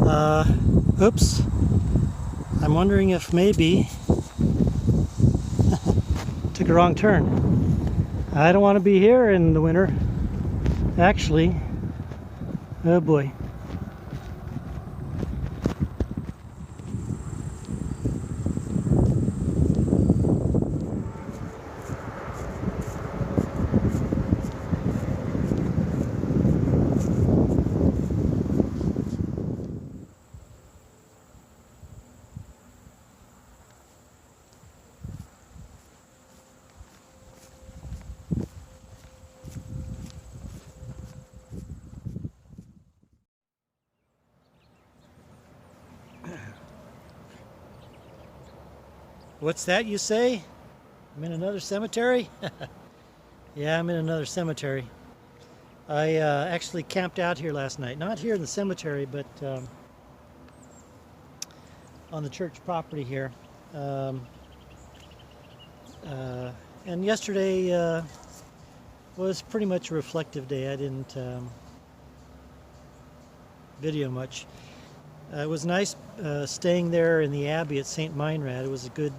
Oops. I'm wondering if maybe took a wrong turn. I don't want to be here in the winter. Actually, oh boy. What's that you say? I'm in another cemetery? Yeah, I'm in another cemetery. I actually camped out here last night. Not here in the cemetery, but on the church property here. And yesterday was pretty much a reflective day. I didn't video much. It was nice staying there in the Abbey at St. Meinrad. It was a good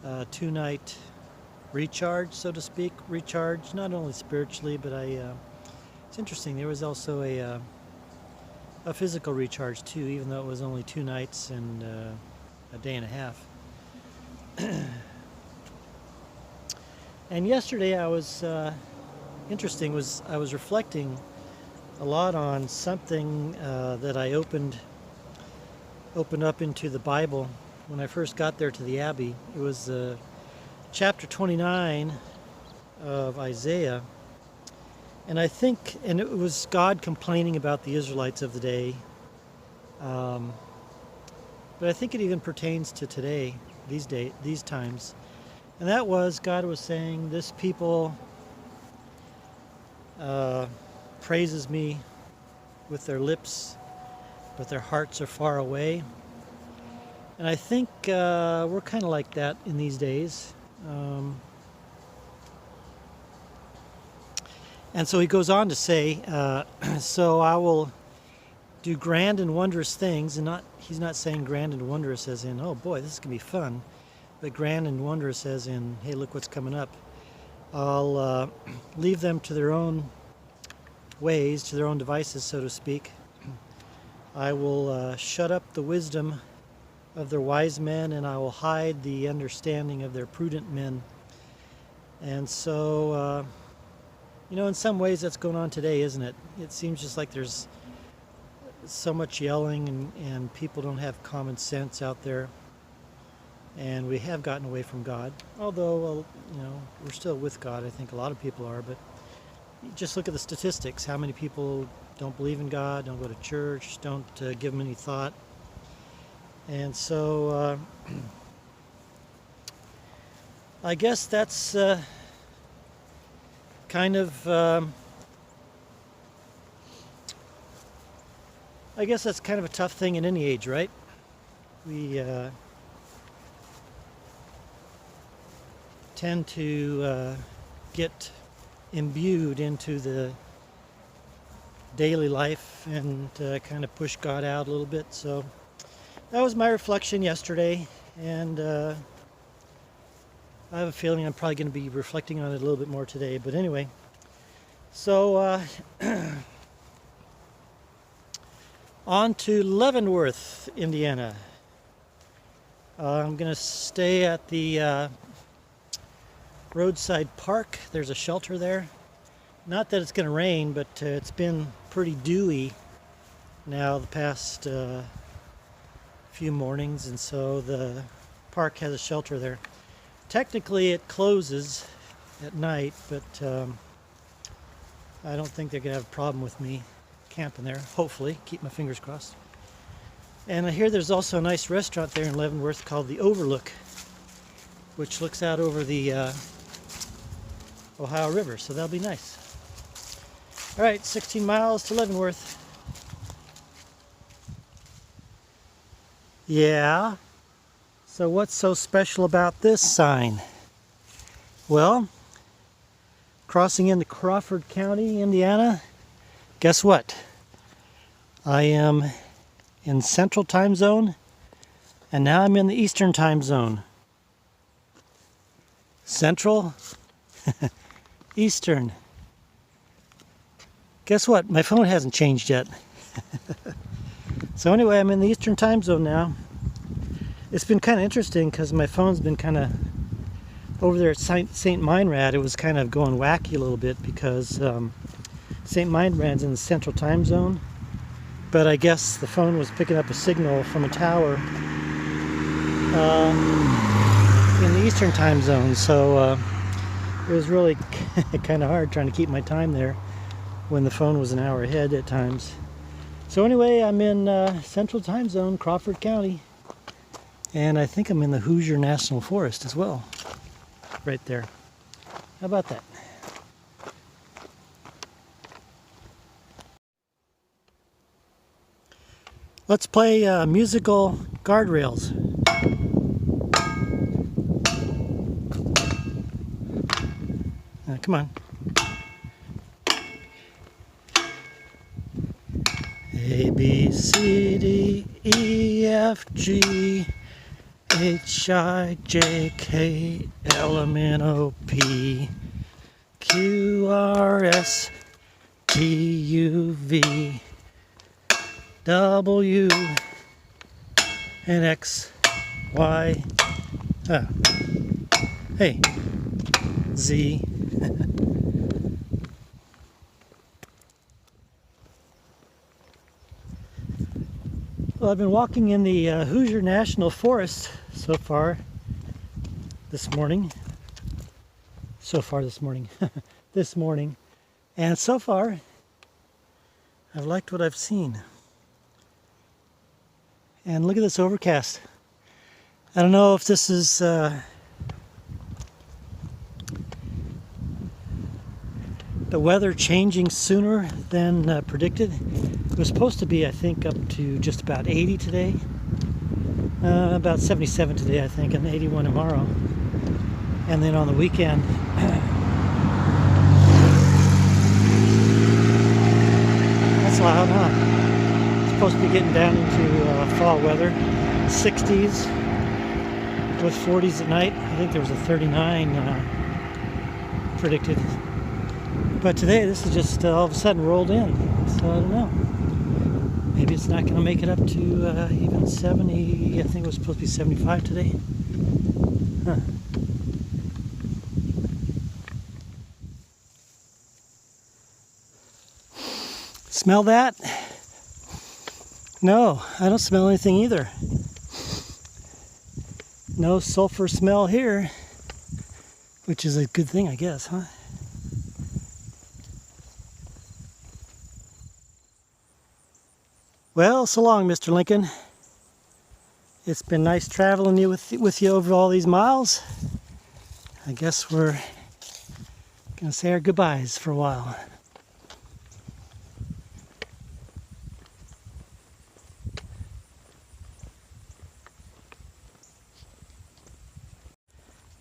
2-night recharge, so to speak. Recharge, not only spiritually, but it's interesting. There was also a physical recharge too, even though it was only 2 nights and a day and a half. And yesterday I was I was reflecting a lot on something that I opened up into the Bible when I first got there to the Abbey. It was chapter 29 of Isaiah, and it was God complaining about the Israelites of the day, but I think it even pertains to today, these times, and that was God was saying, this people praises me with their lips, but their hearts are far away. And I think we're kind of like that in these days. And so he goes on to say, so I will do grand and wondrous things, and he's not saying grand and wondrous as in, oh boy, this is going to be fun, but grand and wondrous as in, hey, look what's coming up. I'll leave them to their own ways, to their own devices, so to speak. I will shut up the wisdom of their wise men, and I will hide the understanding of their prudent men. And so, in some ways that's going on today, isn't it? It seems just like there's so much yelling and people don't have common sense out there. And we have gotten away from God. Although, we're still with God. I think a lot of people are, but just look at the statistics. How many people don't believe in God, don't go to church, don't give him any thought. And so I guess that's kind of a tough thing in any age, right? We tend to get imbued into the daily life and kind of push God out a little bit. So that was my reflection yesterday, and I have a feeling I'm probably going to be reflecting on it a little bit more today. But anyway, so on to Leavenworth, Indiana. I'm going to stay at the roadside park. There's a shelter there. Not that it's going to rain, but it's been pretty dewy now the past few mornings, and so the park has a shelter there. Technically it closes at night, but I don't think they're going to have a problem with me camping there, hopefully. Keep my fingers crossed. And I hear there's also a nice restaurant there in Leavenworth called the Overlook, which looks out over the Ohio River, so that'll be nice. All right, 16 miles to Leavenworth. Yeah, so what's so special about this sign? Well, crossing into Crawford County, Indiana, guess what? I am in Central Time Zone, and now I'm in the Eastern Time Zone. Central, Eastern. Guess what? My phone hasn't changed yet. So anyway, I'm in the Eastern Time Zone now. It's been kind of interesting because my phone's been kind of over there at St. Meinrad. It was kind of going wacky a little bit because St. Meinrad's in the Central Time Zone, but I guess the phone was picking up a signal from a tower in the Eastern Time Zone, so it was really kind of hard trying to keep my time there when the phone was an hour ahead at times. So anyway, I'm in Central Time Zone, Crawford County, and I think I'm in the Hoosier National Forest as well, right there. How about that? Let's play musical guardrails. Come on. A, B, C, D, E, F, G, H, I, J, K, L, M, N, O, P, Q, R, S, T, U, V, W, and X, Y, hey, Z. Well, I've been walking in the Hoosier National Forest so far this morning. This morning. And so far, I've liked what I've seen. And look at this overcast. I don't know if this is the weather changing sooner than predicted. It was supposed to be, I think, up to just about 80 today. About 77 today, I think, and 81 tomorrow. And then on the weekend, that's loud, huh? It's supposed to be getting down into fall weather. 60s with 40s at night. I think there was a 39 predicted. But today, this is just all of a sudden rolled in. So I don't know. Maybe it's not going to make it up to even 70. I think it was supposed to be 75 today. Huh. Smell that? No, I don't smell anything either. No sulfur smell here, which is a good thing, I guess, huh? Well, so long, Mr. Lincoln. It's been nice traveling with you over all these miles. I guess we're gonna say our goodbyes for a while.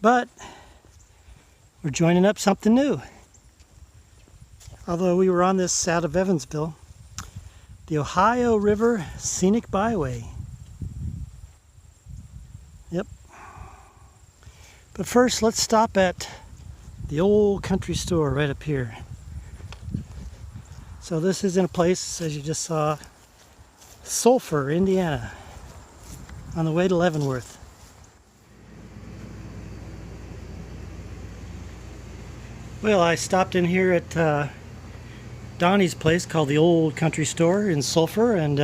But we're joining up something new. Although we were on this out of Evansville, the Ohio River Scenic Byway. Yep. But first, let's stop at the old country store right up here. So this is in a place, as you just saw, Sulphur, Indiana, on the way to Leavenworth. Well, I stopped in here at Donnie's place called the Old Country Store in Sulphur, and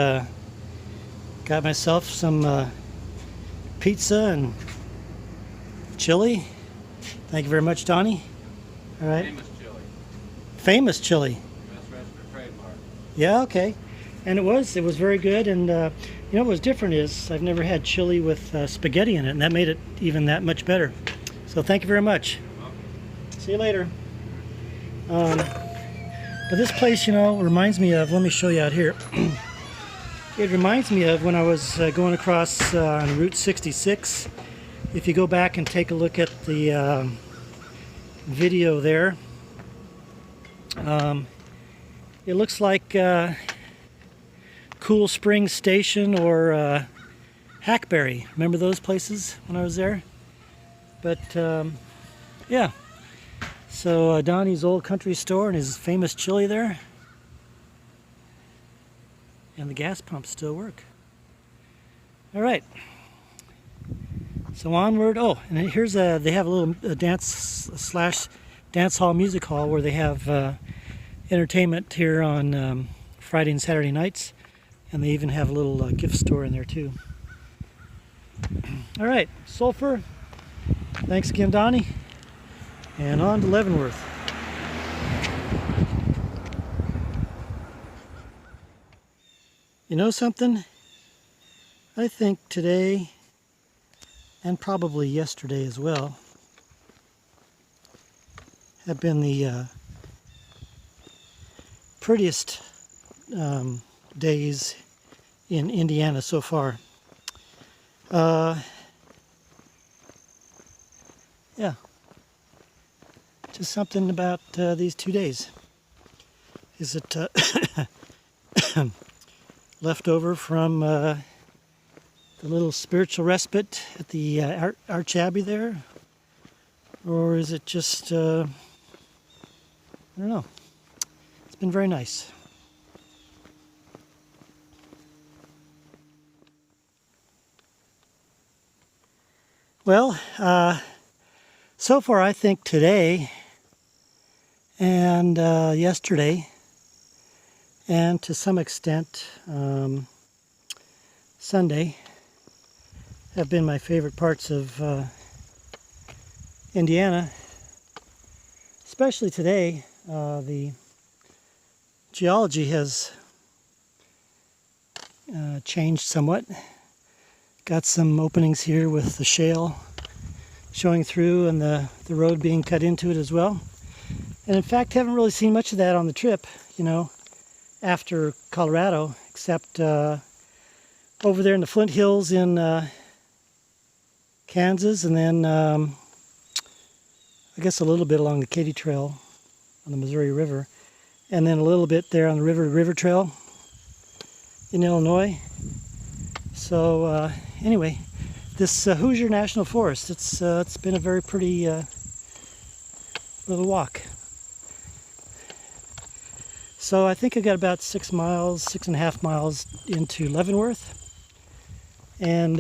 got myself some pizza and chili. Thank you very much, Donnie. All right. Famous chili. Famous chili. U.S. Registered trademark. Yeah, okay. And it was very good. And you know what's different is I've never had chili with spaghetti in it, and that made it even that much better. So thank you very much. See you later. But this place, you know, reminds me of, let me show you out here. It reminds me of when I was going across on Route 66. If you go back and take a look at the video there, it looks like Cool Springs Station or Hackberry. Remember those places when I was there? But yeah, so Donnie's old country store and his famous chili there. And the gas pumps still work. All right. So onward. Oh, and here's they have a little dance hall music hall where they have entertainment here on Friday and Saturday nights, and they even have a little gift store in there too. All right, Sulphur. Thanks again, Donnie. And on to Leavenworth. You know something? I think today, and probably yesterday as well, have been the prettiest days in Indiana so far. Yeah, just something about these 2 days. Is it left over from the little spiritual respite at the Arch Abbey there? Or is it just, I don't know. It's been very nice. Well, so far I think today and yesterday, and to some extent Sunday, have been my favorite parts of Indiana. Especially today, the geology has changed somewhat. Got some openings here with the shale showing through and the road being cut into it as well. And in fact, haven't really seen much of that on the trip, you know, after Colorado, except over there in the Flint Hills in Kansas, and then I guess a little bit along the Katy Trail on the Missouri River, and then a little bit there on the River Trail in Illinois. So anyway, this Hoosier National Forest, it's been a very pretty little walk. So I think I got about 6 miles, 6.5 miles into Leavenworth, and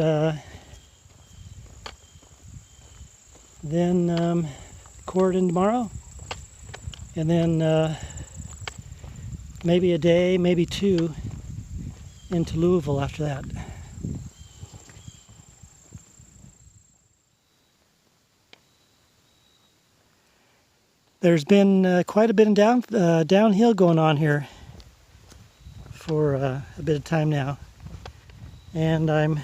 then Corydon tomorrow, and then maybe a day, maybe two into Louisville after that. There's been quite a bit of downhill going on here for a bit of time now, and I'm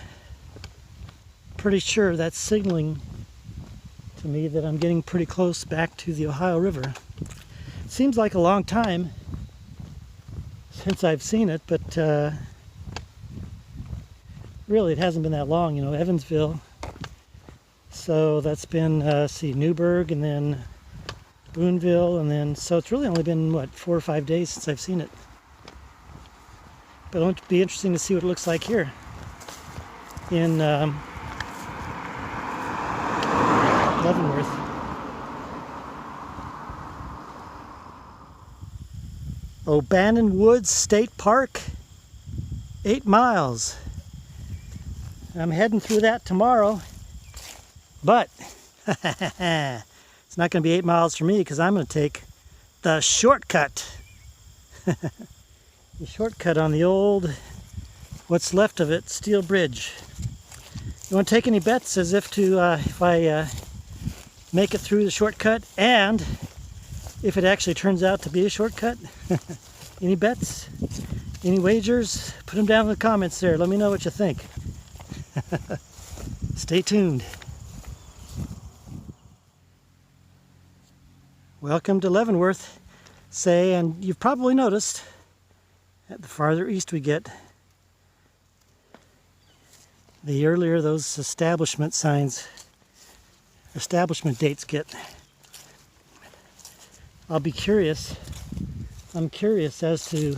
pretty sure that's signaling to me that I'm getting pretty close back to the Ohio River. It seems like a long time since I've seen it, but really it hasn't been that long. You know, Evansville, so that's been Newburgh, and then Boonville, and then, so it's really only been, what, 4 or 5 days since I've seen it. But it'll be interesting to see what it looks like here in Leavenworth. O'Bannon Woods State Park, 8 miles. I'm heading through that tomorrow, but it's not going to be 8 miles for me because I'm going to take the shortcut. The shortcut on the old, what's left of it, steel bridge. You want to take any bets as if to, if I make it through the shortcut, and if it actually turns out to be a shortcut? Any bets? Any wagers? Put them down in the comments there. Let me know what you think. Stay tuned. Welcome to Leavenworth. Say, and you've probably noticed, that the farther east we get, the earlier those establishment dates get. I'll be curious. I'm curious as to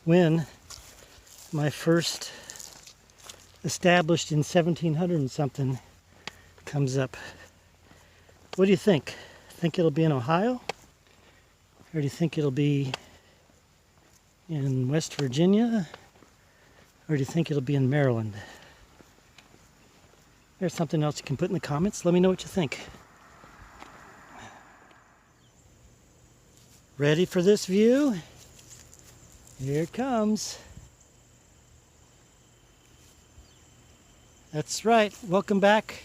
when my first established in 1700 and something comes up. What do you think? Think it'll be in Ohio? Or do you think it'll be in West Virginia? Or do you think it'll be in Maryland? There's something else you can put in the comments. Let me know what you think. Ready for this view? Here it comes. That's right. Welcome back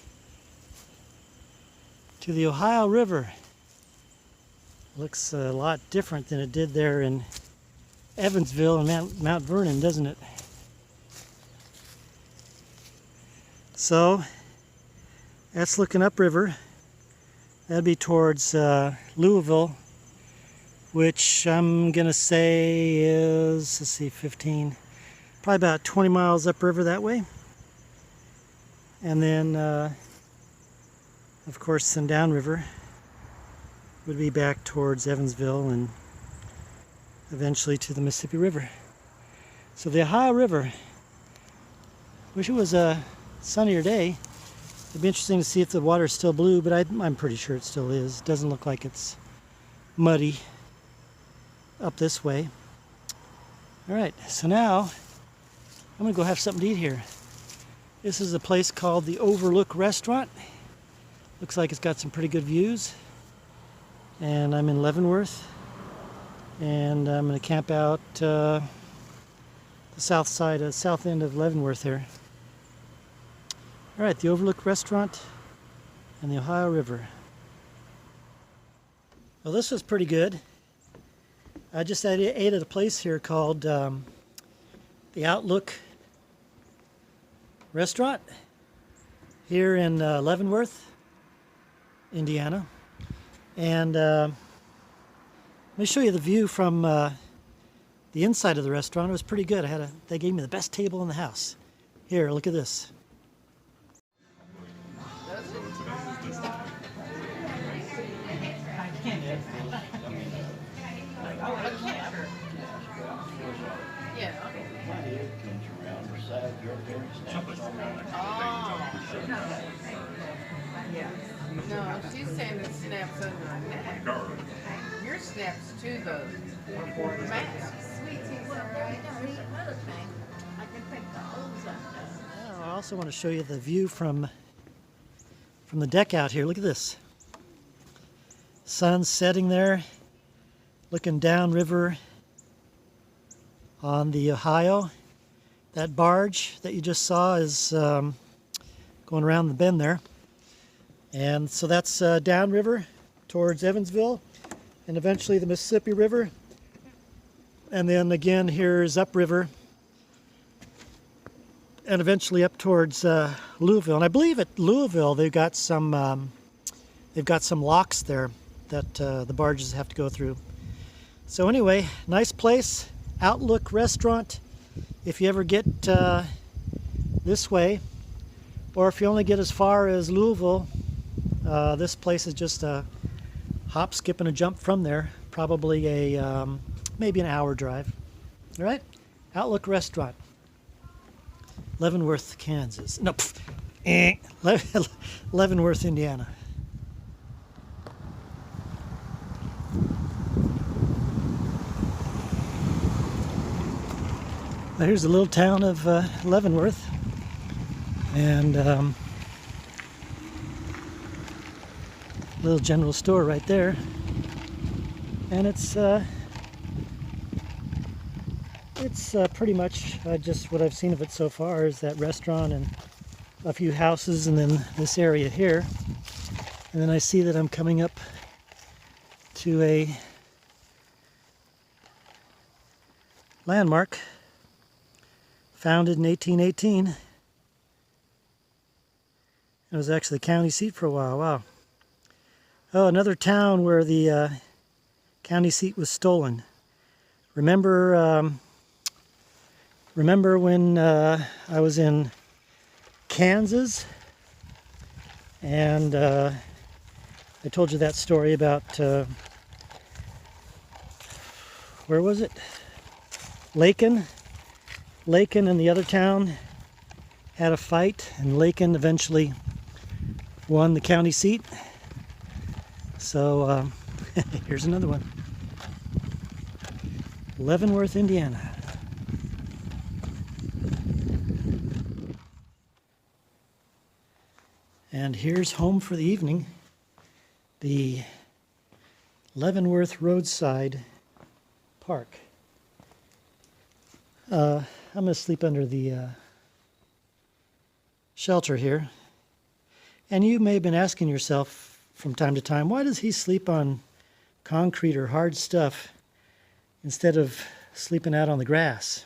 to the Ohio River. Looks a lot different than it did there in Evansville and Mount Vernon, doesn't it? So that's looking upriver. That'd be towards Louisville, which I'm gonna say is, let's see, 15, probably about 20 miles upriver that way. And then, of course, then downriver would be back towards Evansville and eventually to the Mississippi River. So the Ohio River, wish it was a sunnier day. It'd be interesting to see if the water's still blue, but I'm pretty sure it still is. It doesn't look like it's muddy up this way. All right, so now I'm gonna go have something to eat here. This is a place called the Overlook Restaurant. Looks like it's got some pretty good views. And I'm in Leavenworth. And I'm gonna camp out the south end of Leavenworth here. All right, the Overlook Restaurant and the Ohio River. Well, this was pretty good. I just ate at a place here called the Outlook Restaurant here in Leavenworth, Indiana. And let me show you the view from the inside of the restaurant. It was pretty good. They gave me the best table in the house. Here, look at this. No, she's saying it snaps under her neck. Yours snaps to the mask. Sweet tea's alright. Now here's another thing. I can pick the holes up. I also want to show you the view from the deck out here. Look at this. Sun setting there, looking downriver on the Ohio. That barge that you just saw is going around the bend there. And so that's downriver towards Evansville and eventually the Mississippi River. And then again here's upriver and eventually up towards Louisville. And I believe at Louisville they've got some locks there that the barges have to go through. So anyway, nice place, Outlook Restaurant. If you ever get this way, or if you only get as far as Louisville, this place is just a hop, skip, and a jump from there. Probably a maybe an hour drive. All right, Outlook Restaurant, Leavenworth, Kansas. No, Leavenworth, Indiana. Now here's the little town of Leavenworth, and little general store right there, and it's pretty much just what I've seen of it so far is that restaurant and a few houses, and then this area here, and then I see that I'm coming up to a landmark founded in 1818. It was actually the county seat for a while. Wow. Oh, another town where the county seat was stolen. Remember when I was in Kansas and I told you that story about where was it? Lakin and the other town had a fight, and Lakin eventually won the county seat. So here's another one. Leavenworth, Indiana. And here's home for the evening. The Leavenworth Roadside Park. I'm going to sleep under the shelter here. And you may have been asking yourself from time to time, why does he sleep on concrete or hard stuff instead of sleeping out on the grass?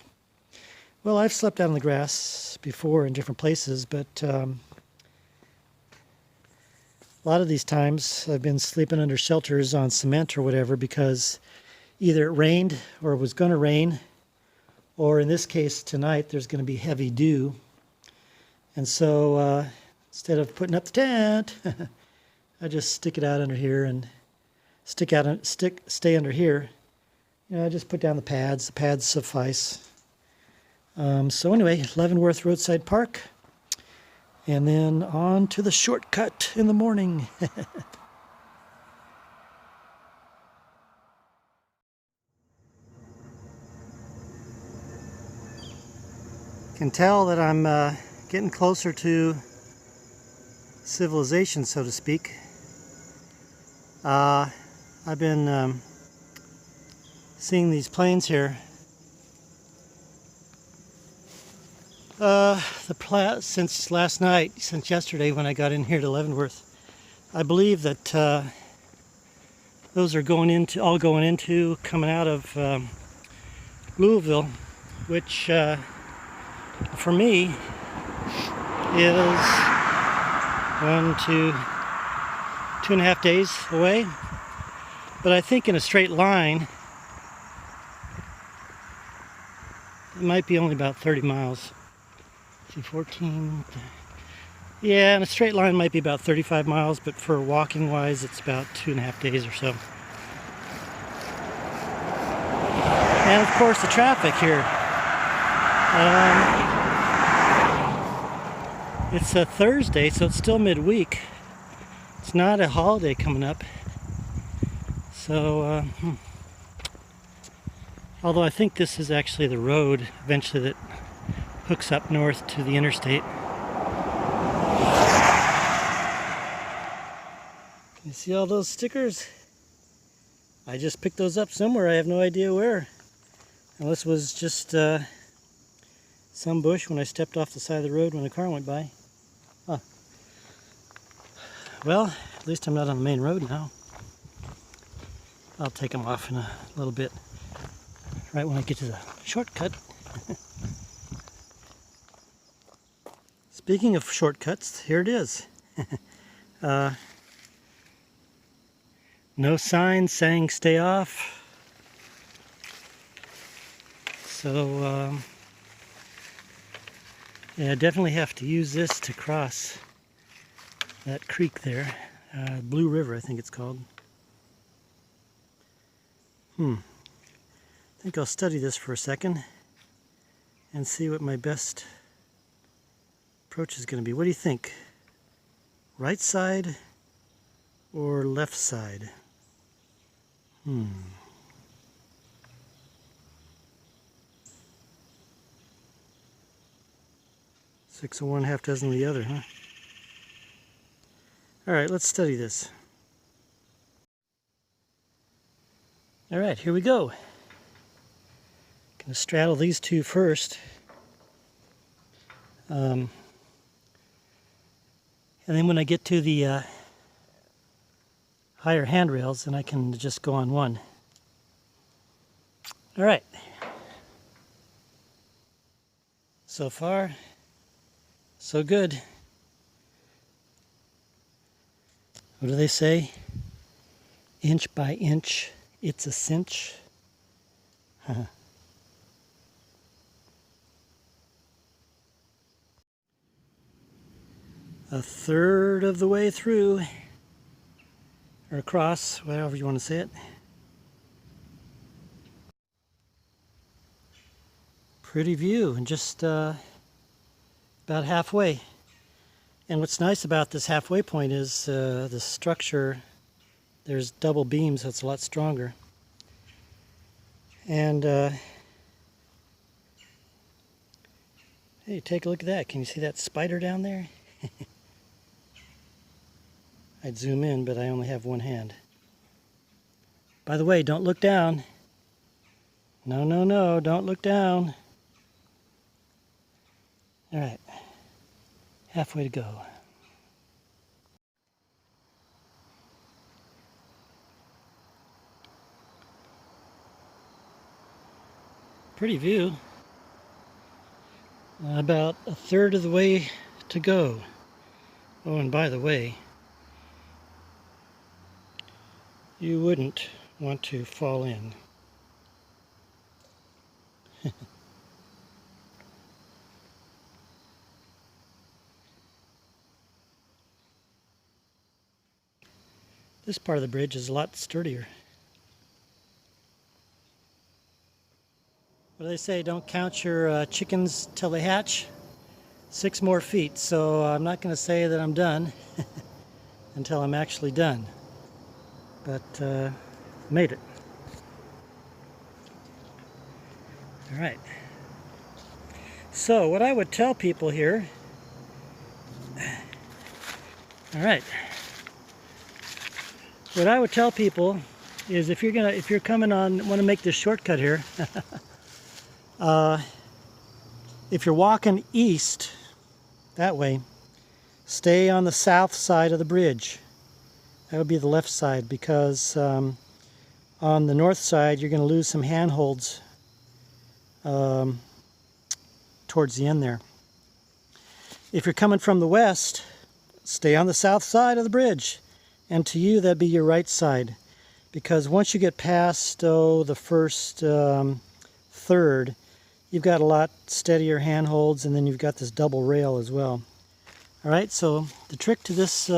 Well, I've slept out on the grass before in different places, but a lot of these times I've been sleeping under shelters on cement or whatever because either it rained or it was going to rain, or in this case tonight there's going to be heavy dew. And so instead of putting up the tent, I just stick it out under here and stay under here. You know, I just put down the pads. The pads suffice. So anyway, Leavenworth Roadside Park. And then on to the shortcut in the morning. Can tell that I'm getting closer to civilization, so to speak. I've been seeing these planes here. Since last night, since yesterday when I got in here to Leavenworth. I believe that those are coming out of Louisville, which for me is 2.5 days away. But I think in a straight line, it might be only about 30 miles. 14. Yeah, in a straight line might be about 35 miles, but for walking wise, it's about 2.5 days or so. And of course, the traffic here. It's a Thursday, so it's still midweek. It's not a holiday coming up. So, although I think this is actually the road eventually that hooks up north to the interstate. Can you see all those stickers? I just picked those up somewhere. I have no idea where. Unless it was just some bush when I stepped off the side of the road when a car went by. Huh. Well, at least I'm not on the main road now. I'll take them off in a little bit, right when I get to the shortcut. Speaking of shortcuts, here it is. No sign saying stay off. So, yeah, I definitely have to use this to cross that creek there. Blue River, I think it's called. I think I'll study this for a second and see what my best approach is going to be. What do you think? Right side or left side? 6 of one, half dozen of the other, huh? All right, let's study this. All right, here we go. Gonna straddle these two first. And then when I get to the higher handrails, then I can just go on one. All right. So far, so good. What do they say? Inch by inch, it's a cinch. A third of the way through, or across, whatever you want to say it. Pretty view, and just about halfway. And what's nice about this halfway point is the structure, there's double beams, so it's a lot stronger. And hey, take a look at that. Can you see that spider down there? I'd zoom in, but I only have one hand. By the way, don't look down. No, no, no, don't look down. All right, halfway to go. Pretty view. About a third of the way to go. Oh, and by the way, you wouldn't want to fall in. This part of the bridge is a lot sturdier. What do they say? Don't count your chickens till they hatch. 6 more feet. So I'm not going to say that I'm done until I'm actually done. But made it. All right. So what I would tell people here. All right. What I would tell people is if you're coming on, want to make this shortcut here, if you're walking east that way, stay on the south side of the bridge. That would be the left side, because on the north side you're going to lose some handholds towards the end there. If you're coming from the west, stay on the south side of the bridge. And to you, that'd be your right side. Because once you get past, the first third, you've got a lot steadier handholds, and then you've got this double rail as well. All right, so the trick to this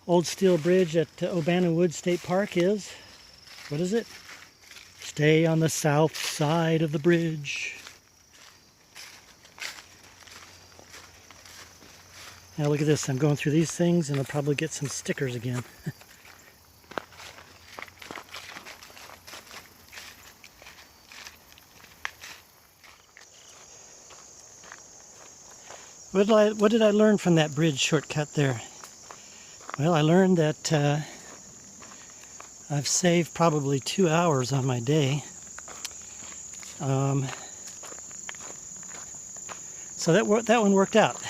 old steel bridge at O'Bannon Woods State Park is, what is it? Stay on the south side of the bridge. Now look at this, I'm going through these things and I'll probably get some stickers again. What did I learn from that bridge shortcut there? Well, I learned that I've saved probably 2 hours on my day. So that one worked out.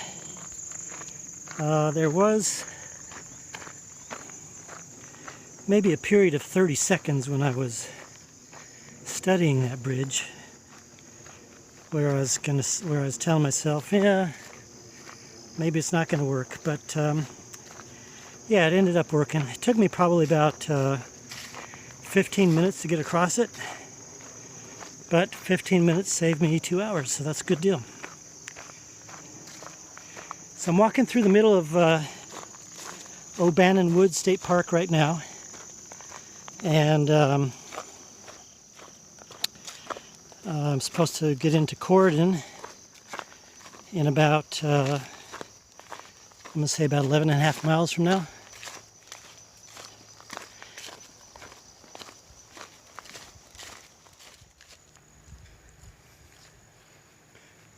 There was maybe a period of 30 seconds when I was studying that bridge where I was telling myself, yeah, maybe it's not going to work. But yeah, it ended up working. It took me probably about 15 minutes to get across it, but 15 minutes saved me 2 hours, so that's a good deal. So I'm walking through the middle of O'Bannon Woods State Park right now, and I'm supposed to get into Corydon in about, I'm going to say about 11.5 miles from now.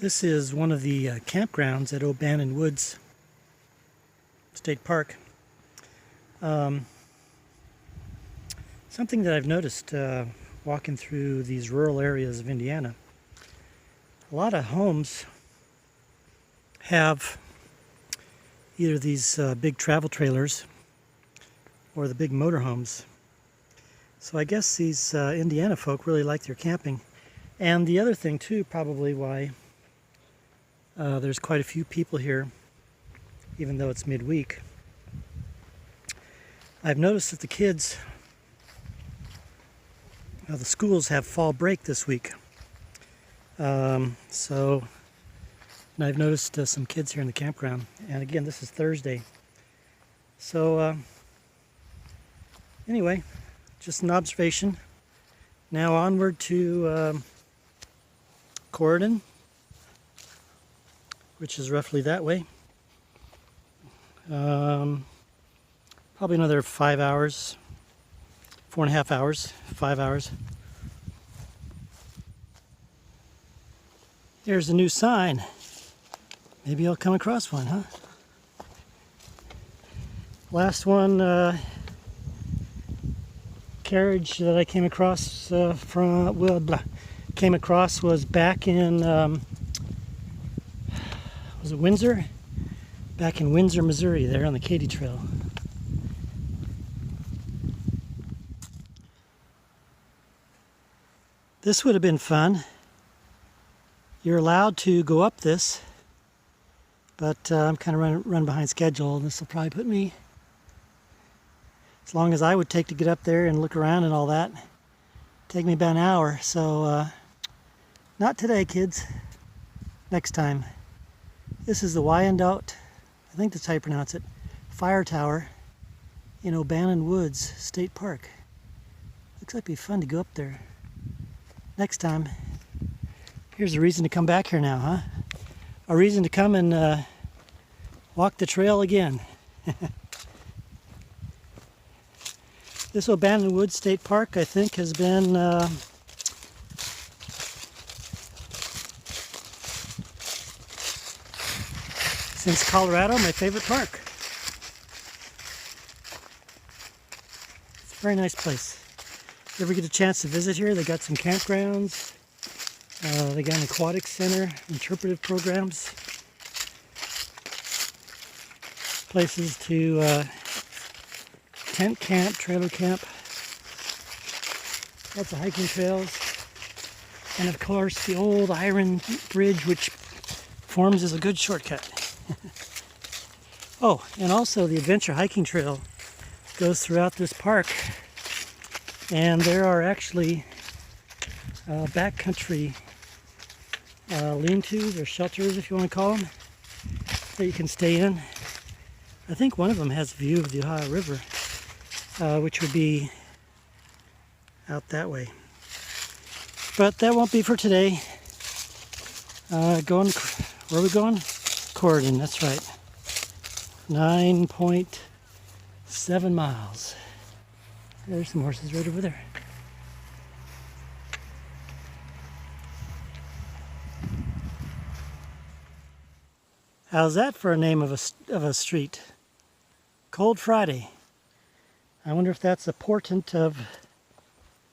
This is one of the campgrounds at O'Bannon Woods State Park. Something that I've noticed walking through these rural areas of Indiana, a lot of homes have either these big travel trailers or the big motorhomes. So I guess these Indiana folk really like their camping. And the other thing too, probably why there's quite a few people here, even though it's midweek. I've noticed that the kids, the schools have fall break this week. And I've noticed some kids here in the campground. And again, this is Thursday. So anyway, just an observation. Now onward to Corridon, which is roughly that way. Probably another 5 hours, 4.5 hours, 5 hours. There's a new sign. Maybe I'll come across one, huh? Last one carriage that I came across was back in was it Windsor? Back in Windsor, Missouri, there on the Katy Trail. This would have been fun. You're allowed to go up this, but I'm kind of run behind schedule. This will probably put me, as long as I would take to get up there and look around and all that, take me about an hour. So not today, kids. Next time. This is the Wyandotte, I think that's how you pronounce it, Fire Tower in Obannon Woods State Park. Looks like it'd be fun to go up there. Next time. Here's a reason to come back here now, huh? A reason to come and walk the trail again. This Obannon Woods State Park, I think, has been since Colorado, my favorite park. It's a very nice place. If you ever get a chance to visit here, they got some campgrounds. They got an aquatic center, interpretive programs, places to tent camp, trailer camp, lots of hiking trails, and of course the old iron bridge which forms as a good shortcut. Oh, and also the adventure hiking trail goes throughout this park, and there are actually backcountry lean-tos or shelters, if you want to call them, that you can stay in. I think one of them has a view of the Ohio River, which would be out that way. But that won't be for today. Where are we going? Corridon, that's right. 9.7 miles. There's some horses right over there. How's that for a name of a street? Cold Friday. I wonder if that's a portent of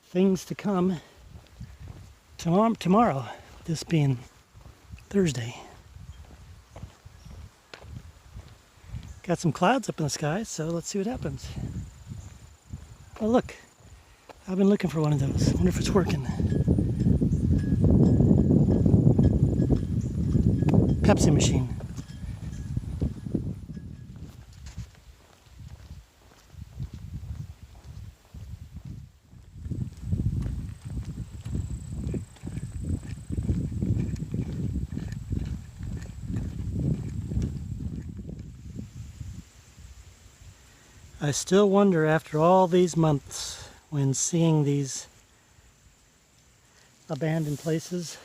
things to come tomorrow, this being Thursday. Got some clouds up in the sky, so let's see what happens. Oh look, I've been looking for one of those. Wonder if it's working. Pepsi machine. I still wonder after all these months when seeing these abandoned places,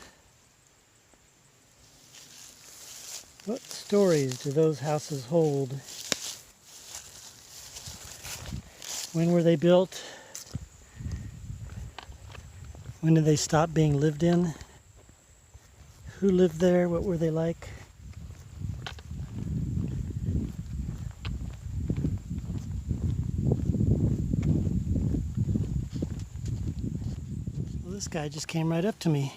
what stories do those houses hold? When were they built? When did they stop being lived in? Who lived there? What were they like? This guy just came right up to me,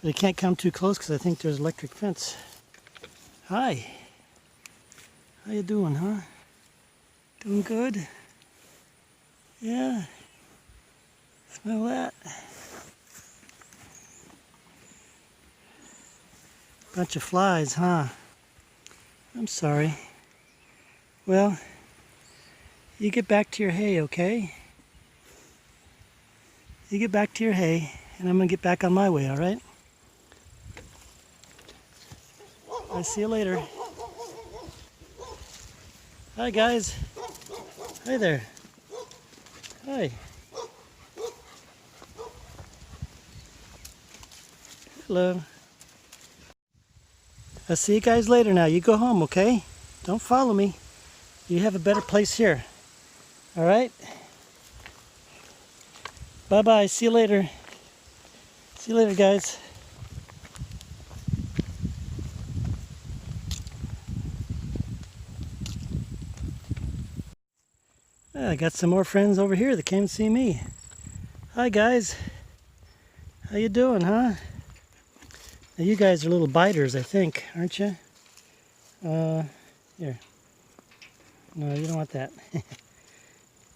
but he can't come too close because I think there's an electric fence. Hi, how you doing, huh? Doing good? Yeah, smell that. Bunch of flies, huh? I'm sorry. Well, you get back to your hay, okay? You get back to your hay, and I'm going to get back on my way, all right? I'll see you later. Hi, guys. Hi there. Hi. Hello. I'll see you guys later now. You go home, okay? Don't follow me. You have a better place here. All right? Bye-bye. See you later. See you later, guys. I got some more friends over here that came to see me. Hi, guys. How you doing, huh? Now, you guys are little biters, I think, aren't you? Here. No, you don't want that.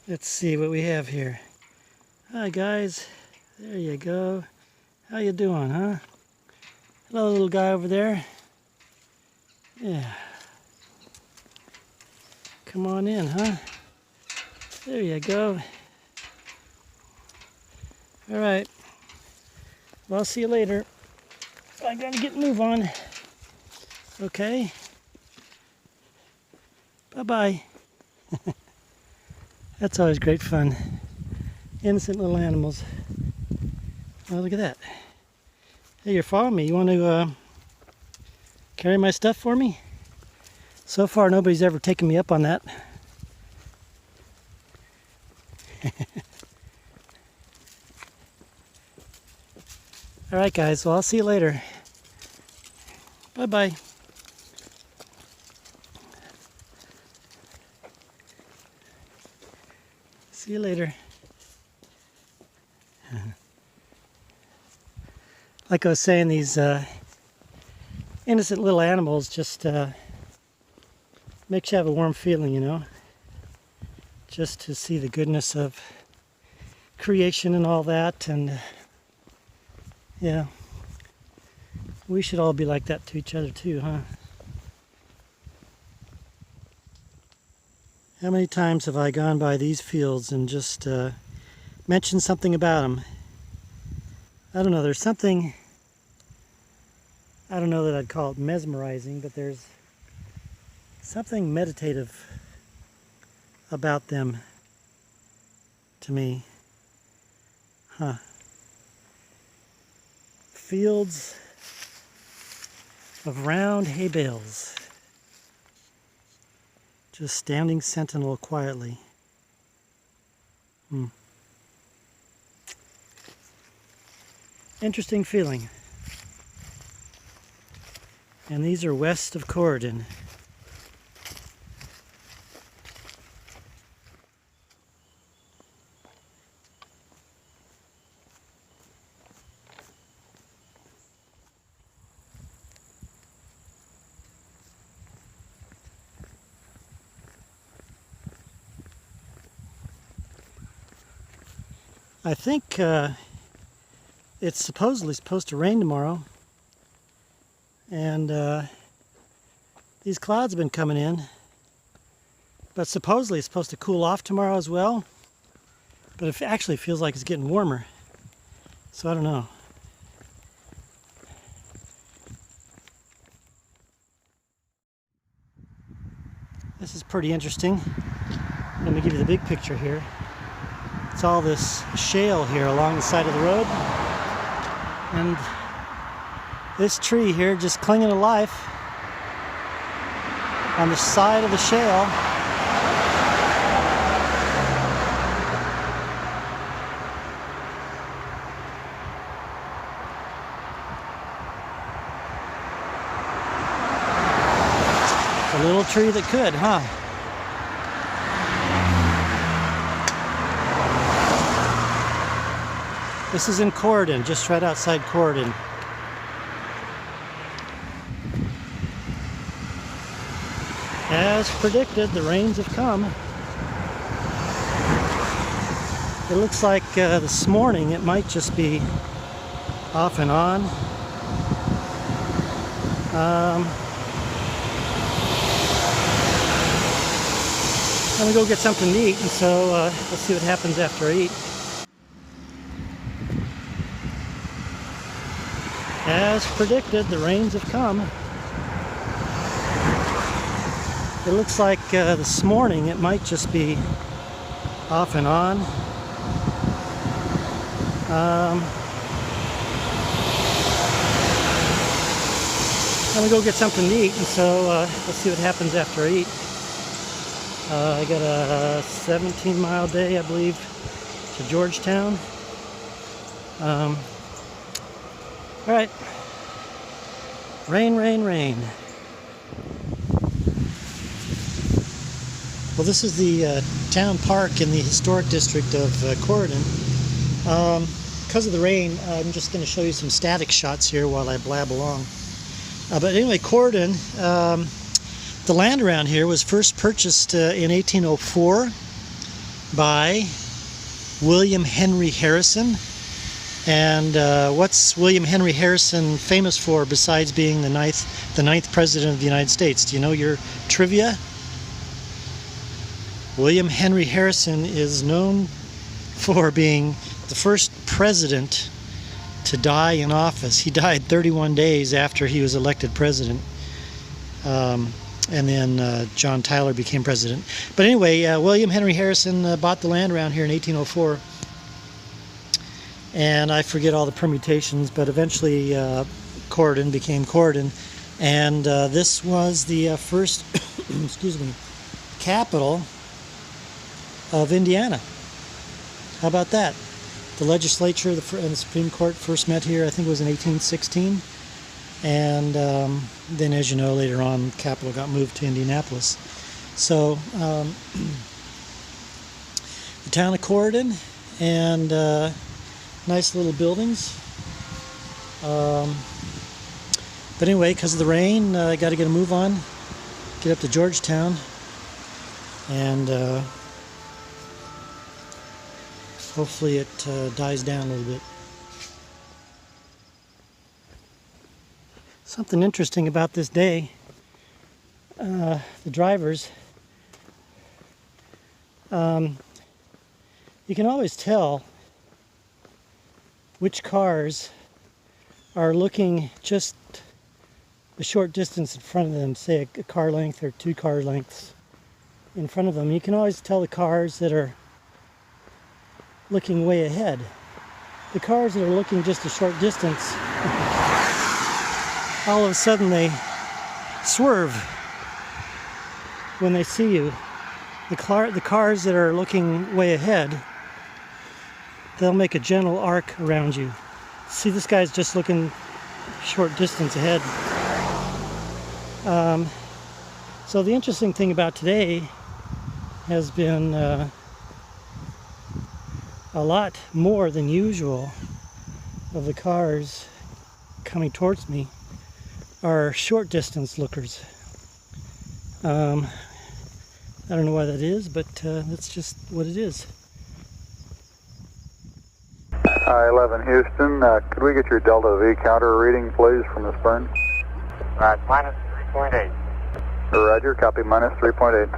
Let's see what we have here. Hi, guys. There you go. How you doing, huh? Hello, little guy over there. Yeah. Come on in, huh? There you go. All right. Well, I'll see you later. I gotta get move on. Okay. Bye-bye. That's always great fun. Innocent little animals. Oh, look at that. Hey, you're following me. You want to carry my stuff for me? So far, nobody's ever taken me up on that. All right, guys. Well, I'll see you later. Bye-bye. See you later. Like I was saying, these innocent little animals just makes you have a warm feeling, you know? Just to see the goodness of creation and all that, and yeah, we should all be like that to each other too, huh? How many times have I gone by these fields and just mentioned something about them? I don't know, there's something, I don't know that I'd call it mesmerizing, but there's something meditative about them to me. Huh. Fields of round hay bales, just standing sentinel quietly. Interesting feeling. And these are west of Corridon. I think it's supposedly supposed to rain tomorrow, and these clouds have been coming in, but supposedly it's supposed to cool off tomorrow as well, but it actually feels like it's getting warmer, so I don't know. This is pretty interesting. Let me give you the big picture here. It's all this shale here along the side of the road, and this tree here just clinging to life on the side of the shale. A little tree that could, huh? This is in Corridon, just right outside Corridon. As predicted, the rains have come. It looks like this morning it might just be off and on. I'm gonna go get something to eat, and so let's see what happens after I eat. As predicted, the rains have come. It looks like this morning it might just be off and on. I'm gonna go get something to eat, and so let's see what happens after I eat. I got a 17-mile day, I believe, to Georgetown. All right. Rain, rain, rain. Well, this is the town park in the historic district of Corydon. Because of the rain, I'm just going to show you some static shots here while I blab along. But anyway, Corydon, the land around here was first purchased in 1804 by William Henry Harrison. And what's William Henry Harrison famous for besides being the ninth president of the United States? Do you know your trivia? William Henry Harrison is known for being the first president to die in office. He died 31 days after he was elected president. And then John Tyler became president. But anyway, William Henry Harrison bought the land around here in 1804. And I forget all the permutations, but eventually Corydon became Corydon. And this was the first, excuse me, capital of Indiana. How about that? The legislature and the Supreme Court first met here, I think it was in 1816. And then, as you know, later on, the capital got moved to Indianapolis. So, the town of Corydon, and nice little buildings. But anyway, because of the rain, I got to get a move on, get up to Georgetown, and hopefully it dies down a little bit. Something interesting about this day, the drivers, you can always tell which cars are looking just a short distance in front of them, say a car length or 2 car lengths in front of them. You can always tell the cars that are looking way ahead. The cars that are looking just a short distance, all of a sudden they swerve when they see you. The cars that are looking way ahead, they'll make a gentle arc around you. See, this guy's just looking short distance ahead. So the interesting thing about today has been a lot more than usual of the cars coming towards me are short distance lookers. I don't know why that is, but that's just what it is. 11 Houston, could we get your Delta V counter reading, please, from the Spurn? Minus 3.8. Roger, copy, minus 3.8.